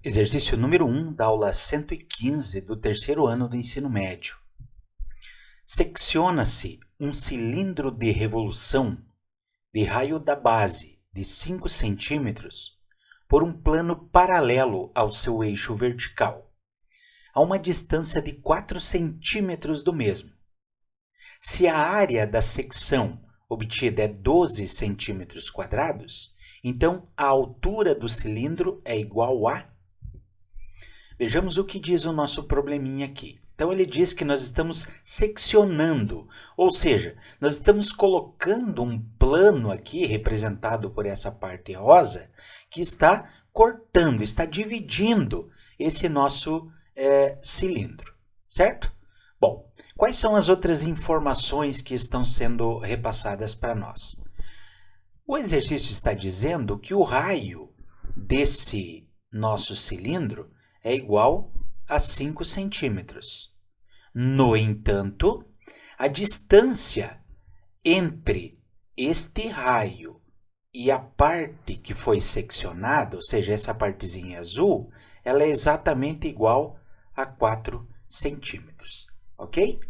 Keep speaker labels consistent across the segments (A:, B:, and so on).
A: Exercício número 1 da aula 115 do terceiro ano do ensino médio. Secciona-se um cilindro de revolução de raio da base de 5 centímetros por um plano paralelo ao seu eixo vertical, a uma distância de 4 centímetros do mesmo. Se a área da secção obtida é 12 centímetros quadrados, então a altura do cilindro é igual a... Vejamos o que diz o nosso probleminha aqui. Então ele diz que nós estamos seccionando, ou seja, nós estamos colocando um plano aqui, representado por essa parte rosa, que está cortando, está dividindo esse nosso cilindro, certo? Bom, quais são as outras informações que estão sendo repassadas para nós? O exercício está dizendo que o raio desse nosso cilindro é igual a 5 centímetros. No entanto, a distância entre este raio e a parte que foi seccionada, ou seja, essa partezinha azul, ela é exatamente igual a 4 centímetros, ok?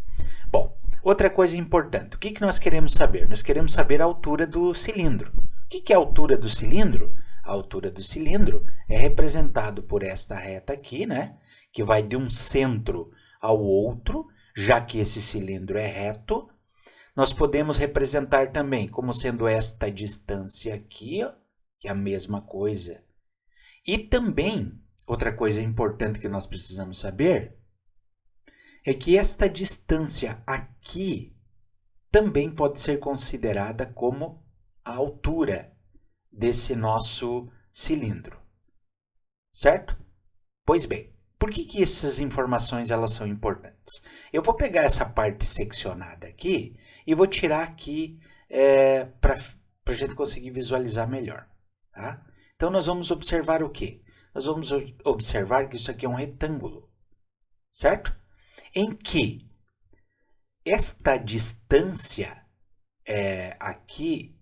A: Bom, outra coisa importante, o que nós queremos saber? Nós queremos saber a altura do cilindro. O que é a altura do cilindro? A altura do cilindro é representado por esta reta aqui, né? Que vai de um centro ao outro, já que esse cilindro é reto. Nós podemos representar também como sendo esta distância aqui, ó, que é a mesma coisa. E também, outra coisa importante que nós precisamos saber é que esta distância aqui também pode ser considerada como a altura desse nosso cilindro, certo? Pois bem, por que essas informações elas são importantes? Eu vou pegar essa parte seccionada aqui e vou tirar aqui para a gente conseguir visualizar melhor, tá? Então nós vamos observar o quê? Nós vamos observar que isso aqui é um retângulo, certo? Em que esta distância aqui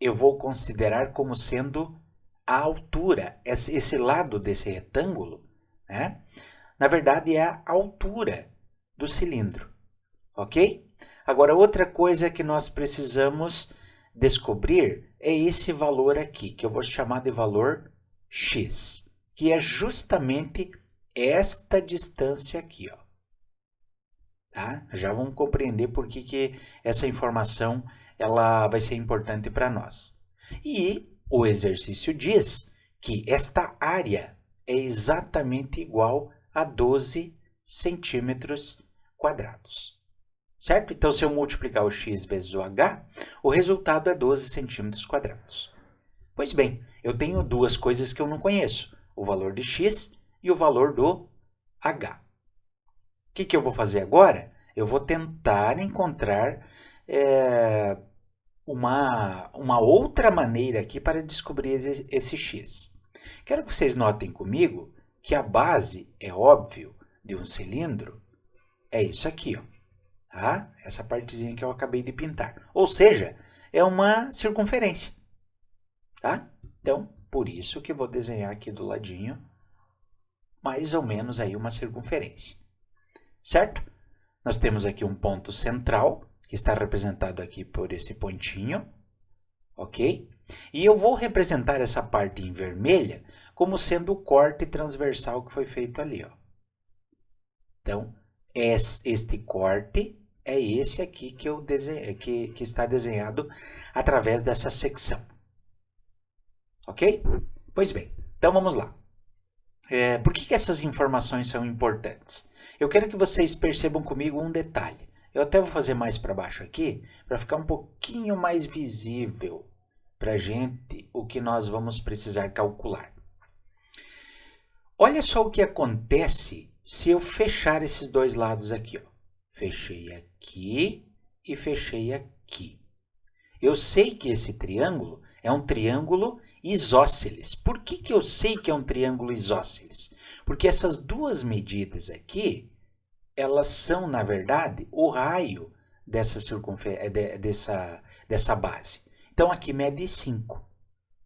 A: eu vou considerar como sendo a altura, esse lado desse retângulo, né? Na verdade é a altura do cilindro, ok? Agora, outra coisa que nós precisamos descobrir é esse valor aqui, que eu vou chamar de valor x, que é justamente esta distância aqui, ó. Tá? Já vamos compreender por que essa informação ela vai ser importante para nós. E o exercício diz que esta área é exatamente igual a 12 centímetros quadrados. Certo? Então, se eu multiplicar o x vezes o h, o resultado é 12 centímetros quadrados. Pois bem, eu tenho duas coisas que eu não conheço, o valor de x e o valor do h. O que eu vou fazer agora? Eu vou tentar encontrar uma outra maneira aqui para descobrir esse x. Quero que vocês notem comigo que a base, é óbvio, de um cilindro é isso aqui, ó, tá? Essa partezinha que eu acabei de pintar. Ou seja, é uma circunferência, tá? Então, por isso que eu vou desenhar aqui do ladinho mais ou menos aí uma circunferência, certo? Nós temos aqui um ponto central, que está representado aqui por esse pontinho, ok? E eu vou representar essa parte em vermelha como sendo o corte transversal que foi feito ali, ó. Então, este corte é esse aqui que eu que está desenhado através dessa secção, ok? Pois bem, então vamos lá. Por que essas informações são importantes? Eu quero que vocês percebam comigo um detalhe. Eu até vou fazer mais para baixo aqui, para ficar um pouquinho mais visível para a gente o que nós vamos precisar calcular. Olha só o que acontece se eu fechar esses dois lados aqui, ó. Fechei aqui e fechei aqui. Eu sei que esse triângulo é um triângulo isósceles. Por que eu sei que é um triângulo isósceles? Porque essas duas medidas aqui, elas são, na verdade, o raio dessa base. Então, aqui mede 5,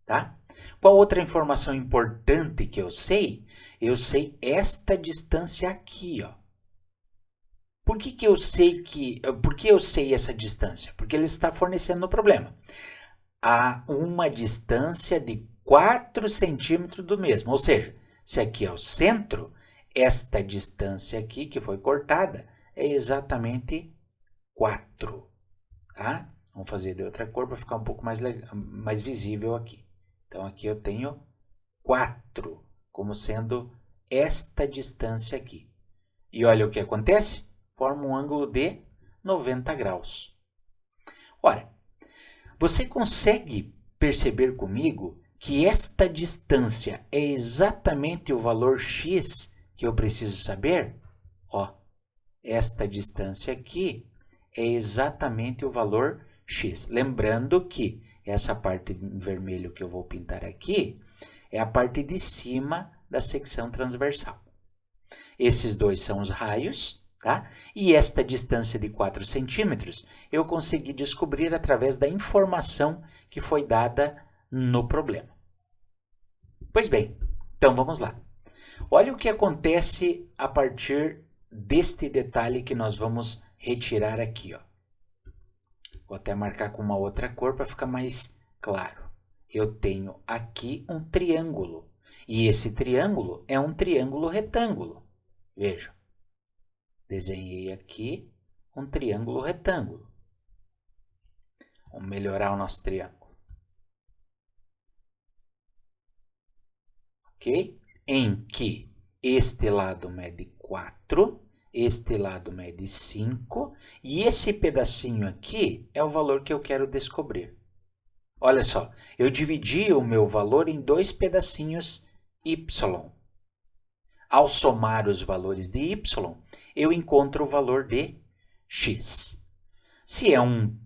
A: tá? Qual outra informação importante que eu sei? Eu sei esta distância aqui, ó. Por que eu sei essa distância? Porque ele está fornecendo no problema. Há uma distância de 4 centímetros do mesmo. Ou seja, se aqui é o centro, esta distância aqui que foi cortada é exatamente 4. Tá? Vamos fazer de outra cor para ficar um pouco mais visível aqui. Então, aqui eu tenho 4 como sendo esta distância aqui. E olha o que acontece. Forma um ângulo de 90 graus. Ora, você consegue perceber comigo que esta distância é exatamente o valor x que eu preciso saber? Ó, esta distância aqui é exatamente o valor x. Lembrando que essa parte em vermelho que eu vou pintar aqui é a parte de cima da secção transversal. Esses dois são os raios. Tá? E esta distância de 4 centímetros eu consegui descobrir através da informação que foi dada no problema. Pois bem, então vamos lá. Olha o que acontece a partir deste detalhe que nós vamos retirar aqui. Ó. Vou até marcar com uma outra cor para ficar mais claro. Eu tenho aqui um triângulo. E esse triângulo é um triângulo retângulo. Veja. Desenhei aqui um triângulo retângulo. Vamos melhorar o nosso triângulo. Ok? Em que este lado mede 4, este lado mede 5, e esse pedacinho aqui é o valor que eu quero descobrir. Olha só, eu dividi o meu valor em 2 pedacinhos y. Ao somar os valores de y, eu encontro o valor de x. Se é um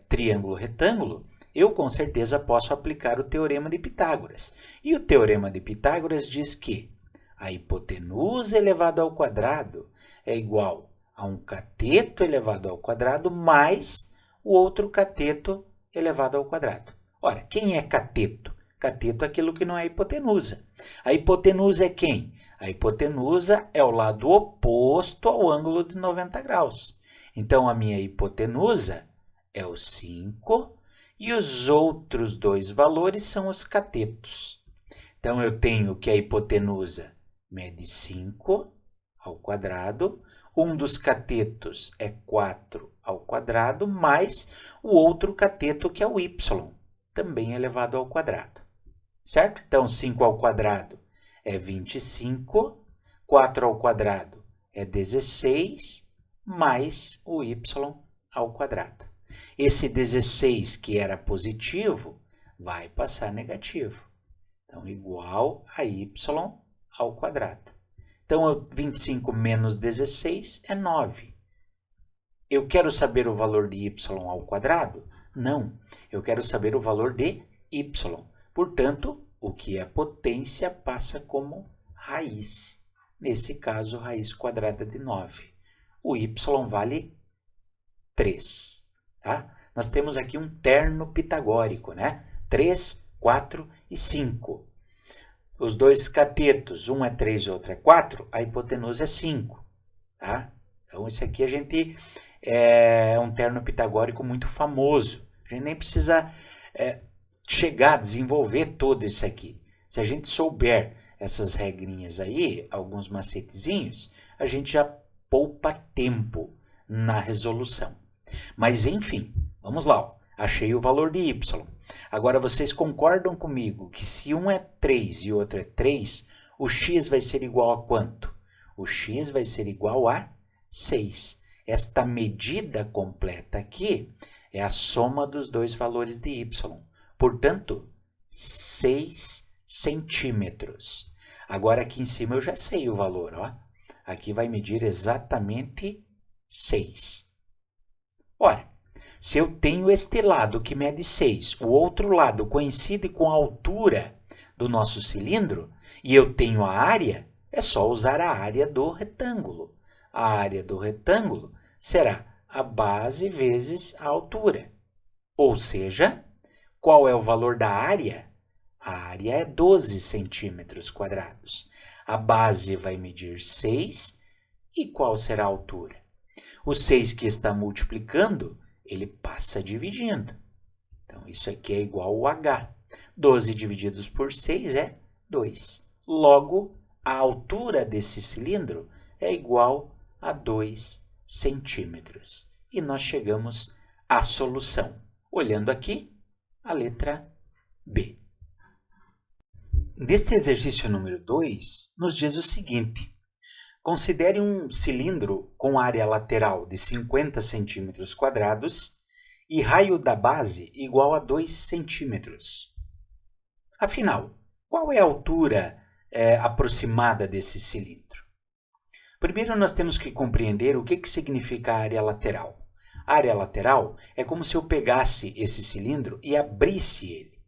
A: triângulo retângulo, eu com certeza posso aplicar o teorema de Pitágoras. E o teorema de Pitágoras diz que a hipotenusa elevado ao quadrado é igual a um cateto elevado ao quadrado mais o outro cateto elevado ao quadrado. Ora, quem é cateto? Cateto é aquilo que não é hipotenusa. A hipotenusa é quem? A hipotenusa é o lado oposto ao ângulo de 90 graus. Então, a minha hipotenusa é o 5 e os outros 2 valores são os catetos. Então, eu tenho que a hipotenusa mede 5 ao quadrado, um dos catetos é 4 ao quadrado, mais o outro cateto que é o y, também elevado ao quadrado. Certo? Então, 5 ao quadrado é 25, 4 ao quadrado é 16, mais o y ao quadrado. Esse 16 que era positivo vai passar negativo. Então, igual a y ao quadrado. Então, 25 menos 16 é 9. Eu quero saber o valor de y ao quadrado? Não, eu quero saber o valor de y. Portanto, o que é potência passa como raiz. Nesse caso, raiz quadrada de 9. O y vale 3. Tá? Nós temos aqui um terno pitagórico, né? 3, 4 e 5. Os dois catetos, um é 3 e outro é 4, a hipotenusa é 5. Tá? Então, esse aqui é um terno pitagórico muito famoso. A gente nem precisa chegar a desenvolver todo isso aqui. Se a gente souber essas regrinhas aí, alguns macetezinhos, a gente já poupa tempo na resolução. Mas, enfim, vamos lá. Ó. Achei o valor de y. Agora, vocês concordam comigo que se um é 3 e o outro é 3, o x vai ser igual a quanto? O x vai ser igual a 6. Esta medida completa aqui é a soma dos dois valores de y. Portanto, 6 centímetros. Agora, aqui em cima eu já sei o valor. Ó. Aqui vai medir exatamente 6. Ora, se eu tenho este lado que mede 6, o outro lado coincide com a altura do nosso cilindro, e eu tenho a área, é só usar a área do retângulo. A área do retângulo será a base vezes a altura. Ou seja, qual é o valor da área? A área é 12 centímetros quadrados. A base vai medir 6. E qual será a altura? O 6 que está multiplicando, ele passa dividindo. Então, isso aqui é igual ao H. 12 divididos por 6 é 2. Logo, a altura desse cilindro é igual a 2 centímetros. E nós chegamos à solução. Olhando aqui, a letra B. Neste exercício número 2, nos diz o seguinte: considere um cilindro com área lateral de 50 centímetros quadrados e raio da base igual a 2 centímetros. Afinal, qual é a altura aproximada desse cilindro? Primeiro, nós temos que compreender o que significa a área lateral. A área lateral é como se eu pegasse esse cilindro e abrisse ele.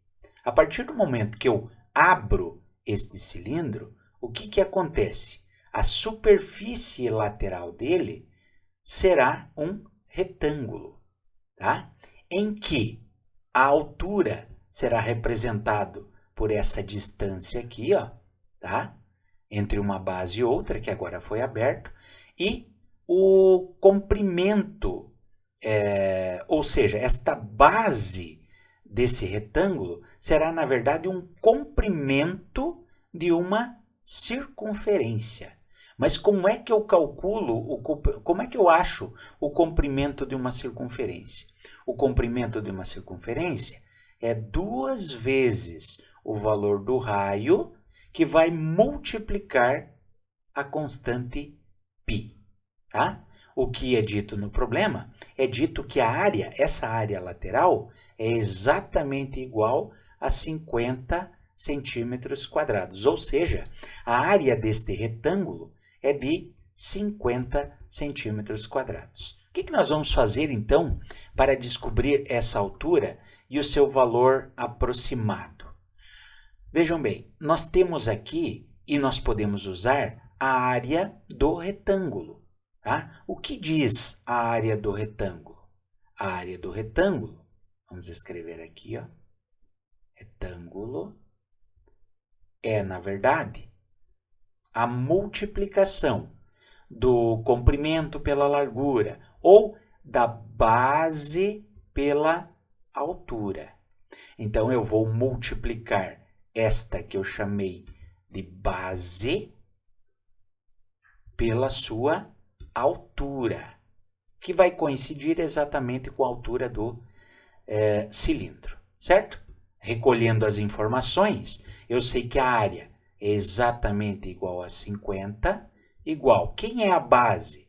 A: A partir do momento que eu abro este cilindro, o que acontece? A superfície lateral dele será um retângulo, tá? Em que a altura será representado por essa distância aqui, ó, tá? Entre uma base e outra, que agora foi aberto, e o comprimento, ou seja, esta base desse retângulo será, na verdade, um comprimento de uma circunferência. Mas como é que eu calculo, como é que eu acho o comprimento de uma circunferência? O comprimento de uma circunferência é 2 vezes o valor do raio, que vai multiplicar a constante π. Tá? O que é dito no problema é dito que a área, essa área lateral, é exatamente igual a 50 centímetros quadrados. Ou seja, a área deste retângulo é de 50 centímetros quadrados. O que nós vamos fazer, então, para descobrir essa altura e o seu valor aproximado? Vejam bem, nós temos aqui, e nós podemos usar, a área do retângulo. Tá? O que diz a área do retângulo? A área do retângulo, vamos escrever aqui, ó, retângulo, é, na verdade, a multiplicação do comprimento pela largura ou da base pela altura. Então, eu vou multiplicar esta que eu chamei de base pela sua altura, que vai coincidir exatamente com a altura do cilindro, certo? Recolhendo as informações, eu sei que a área é exatamente igual a 50, igual. Quem é a base?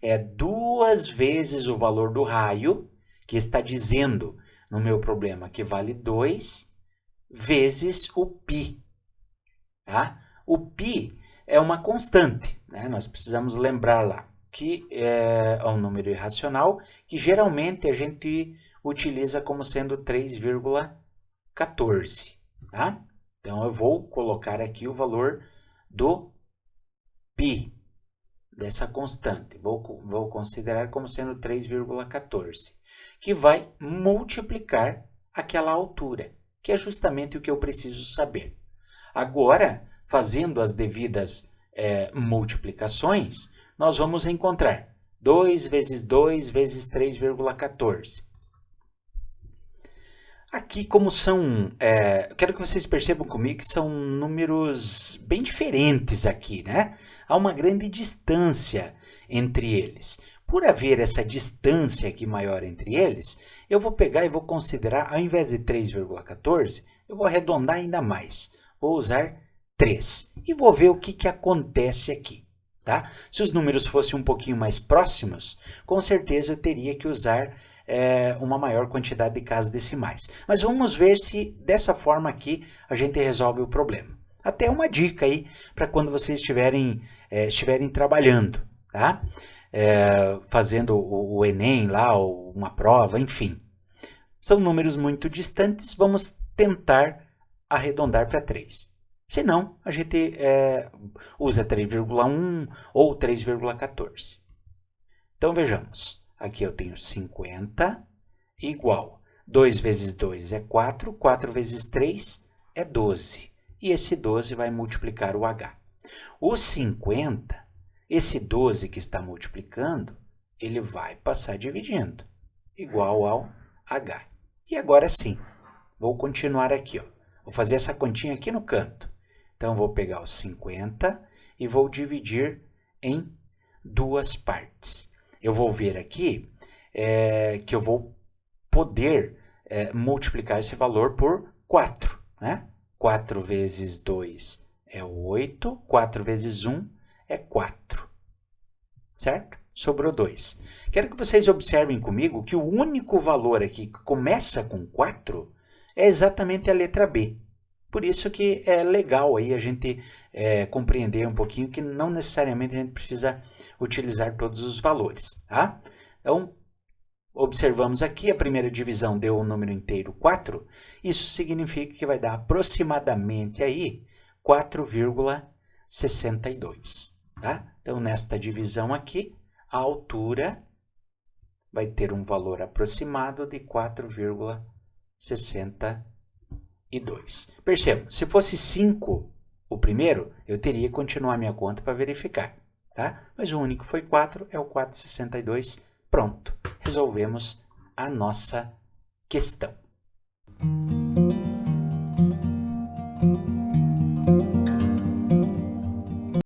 A: É 2 vezes o valor do raio, que está dizendo no meu problema que vale 2, vezes o π. Tá? O π é uma constante, né? Nós precisamos lembrar lá que é um número irracional que geralmente a gente utiliza como sendo 3,14. Tá? Então, eu vou colocar aqui o valor do π, dessa constante. Vou considerar como sendo 3,14, que vai multiplicar aquela altura, que é justamente o que eu preciso saber. Agora, fazendo as devidas multiplicações, nós vamos encontrar 2 vezes 2 vezes 3,14. Aqui, como são... quero que vocês percebam comigo que são números bem diferentes aqui, né? Há uma grande distância entre eles. Por haver essa distância aqui maior entre eles, eu vou pegar e vou considerar, ao invés de 3,14, eu vou arredondar ainda mais. Vou usar 3. E vou ver o que acontece aqui. Tá? Se os números fossem um pouquinho mais próximos, com certeza eu teria que usar uma maior quantidade de casas decimais. Mas vamos ver se dessa forma aqui a gente resolve o problema. Até uma dica aí para quando vocês estiverem trabalhando, tá? Fazendo o Enem lá, ou uma prova, enfim. São números muito distantes, vamos tentar arredondar para 3. Se não, a gente usa 3,1 ou 3,14. Então, vejamos. Aqui eu tenho 50 igual 2 vezes 2 é 4, 4 vezes 3, é 12. E esse 12 vai multiplicar o H. O 50, esse 12 que está multiplicando, ele vai passar dividindo, igual ao H. E agora sim, vou continuar aqui, ó. Vou fazer essa continha aqui no canto. Então, vou pegar os 50 e vou dividir em duas partes. Eu vou ver aqui que eu vou poder multiplicar esse valor por 4, né? 4 vezes 2 é 8, 4 vezes 1 é 4, certo? Sobrou 2. Quero que vocês observem comigo que o único valor aqui que começa com 4 é exatamente a letra B. Por isso que é legal aí a gente compreender um pouquinho que não necessariamente a gente precisa utilizar todos os valores, tá? Então, observamos aqui, a primeira divisão deu o número inteiro 4, isso significa que vai dar aproximadamente aí 4,62, tá? Então, nesta divisão aqui, a altura vai ter um valor aproximado de 4,62. Percebam, se fosse 5 o primeiro, eu teria que continuar minha conta para verificar, tá? Mas o único foi 4, é o 4,62. Pronto, resolvemos a nossa questão.